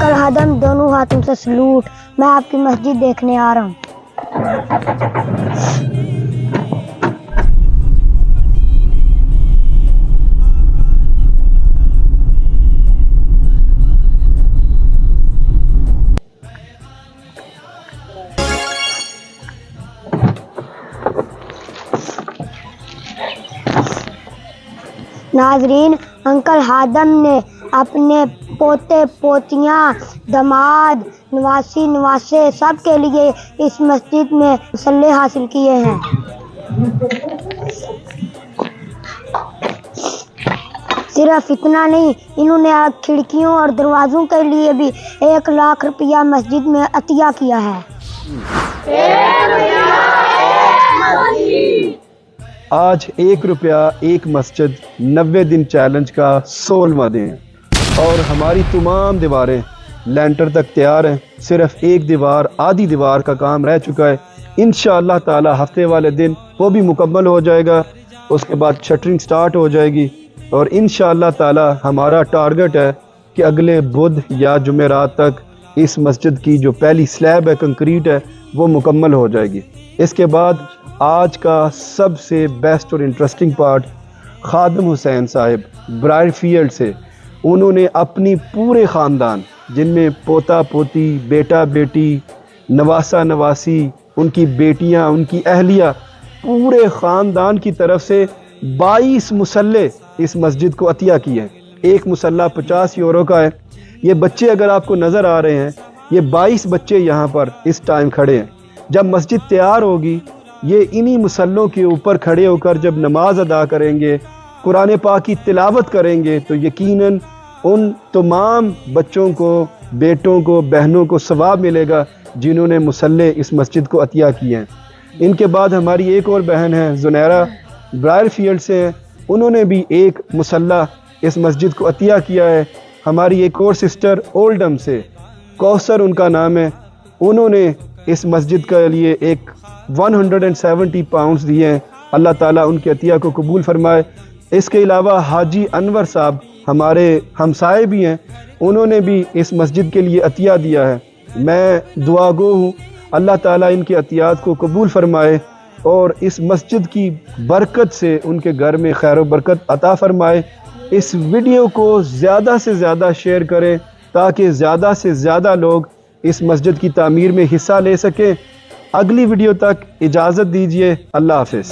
Uncle ہادم دونوں ہاتھوں سے سلوٹ، میں آپ کی مسجد دیکھنے آ رہا ہوں۔ ناظرین، انکل ہادم نے اپنے پوتے پوتیاں، داماد، نواسی نواسے سب کے لیے اس مسجد میں مصلے حاصل کیے ہیں۔ صرف اتنا نہیں، انہوں نے کھڑکیوں اور دروازوں کے لیے بھی 1 لاکھ روپیہ مسجد میں عطیہ کیا ہے۔ آج 1 روپیہ 1 مسجد 90 دن چیلنج کا 16واں دن ہے اور ہماری تمام دیواریں لینٹر تک تیار ہیں۔ صرف 1 دیوار، آدھی دیوار کا کام رہ چکا ہے۔ انشاءاللہ تعالی ہفتے والے دن وہ بھی مکمل ہو جائے گا، اس کے بعد شٹرنگ سٹارٹ ہو جائے گی اور انشاءاللہ تعالی ہمارا ٹارگٹ ہے کہ اگلے بدھ یا جمعرات تک اس مسجد کی جو پہلی سلیب ہے، کنکریٹ ہے، وہ مکمل ہو جائے گی۔ اس کے بعد آج کا سب سے بیسٹ اور انٹرسٹنگ پارٹ، خادم حسین صاحب برائر فیلڈ سے، انہوں نے اپنی پورے خاندان، جن میں پوتا پوتی، بیٹا بیٹی، نواسا نواسی، ان کی بیٹیاں، ان کی اہلیہ، پورے خاندان کی طرف سے 22 مصلے اس مسجد کو عطیہ کیے ہیں۔ ایک مصلہ 50 یورو کا ہے۔ یہ بچے اگر آپ کو نظر آ رہے ہیں، یہ 22 بچے یہاں پر اس ٹائم کھڑے ہیں۔ جب مسجد تیار ہوگی، یہ انہی مصلوں کے اوپر کھڑے ہو کر جب نماز ادا کریں گے، قرآن پاک کی تلاوت کریں گے، تو یقیناً ان تمام بچوں کو، بیٹوں کو، بہنوں کو ثواب ملے گا جنہوں نے مصلے اس مسجد کو عطیہ کیے ہیں۔ ان کے بعد ہماری ایک اور بہن ہے زنیرہ، برائر فیلڈ سے ہیں، انہوں نے بھی 1 مصلہ اس مسجد کو عطیہ کیا ہے۔ ہماری ایک اور سسٹر اولڈم سے، کوثر ان کا نام ہے، انہوں نے اس مسجد کے لیے 170 پاؤنڈز دیے ہیں۔ اللہ تعالیٰ ان کے عطیہ کو قبول فرمائے۔ اس کے علاوہ حاجی انور صاحب ہمارے ہمسائے بھی ہیں، انہوں نے بھی اس مسجد کے لیے عطیہ دیا ہے۔ میں دعا گو ہوں اللہ تعالیٰ ان کے عطیات کو قبول فرمائے اور اس مسجد کی برکت سے ان کے گھر میں خیر و برکت عطا فرمائے۔ اس ویڈیو کو زیادہ سے زیادہ شیئر کریں تاکہ زیادہ سے زیادہ لوگ اس مسجد کی تعمیر میں حصہ لے سکیں۔ اگلی ویڈیو تک اجازت دیجیے، اللہ حافظ۔